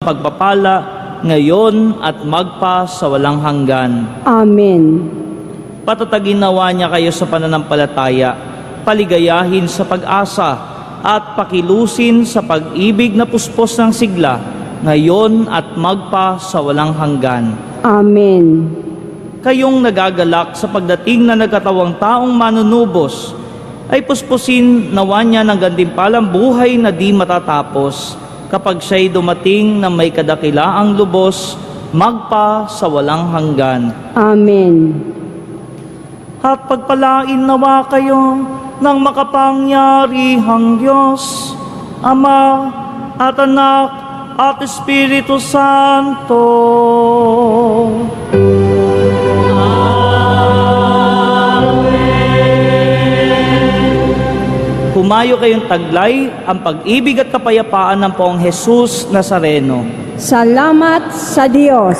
pagpapala, ngayon at magpa sa walang hanggan. Amen. Patatagin nawa niya kayo sa pananampalataya, paligayahin sa pag-asa, at pakilusin sa pag-ibig na puspos ng sigla, ngayon at magpa sa walang hanggan. Amen. Kayong nagagalak sa pagdating na nagkatawang taong manunubos, ay puspusin nawa niya ng gantimpalang buhay na di matatapos, kapag siya'y dumating na may kadakilaang lubos, magpa sa walang hanggan. Amen. At pagpalain nawa kayo ng makapangyarihang Diyos, Ama at Anak at Espiritu Santo. Humayo kayong taglay ang pag-ibig at kapayapaan ng Poong Jesus Nazareno. Salamat sa Diyos.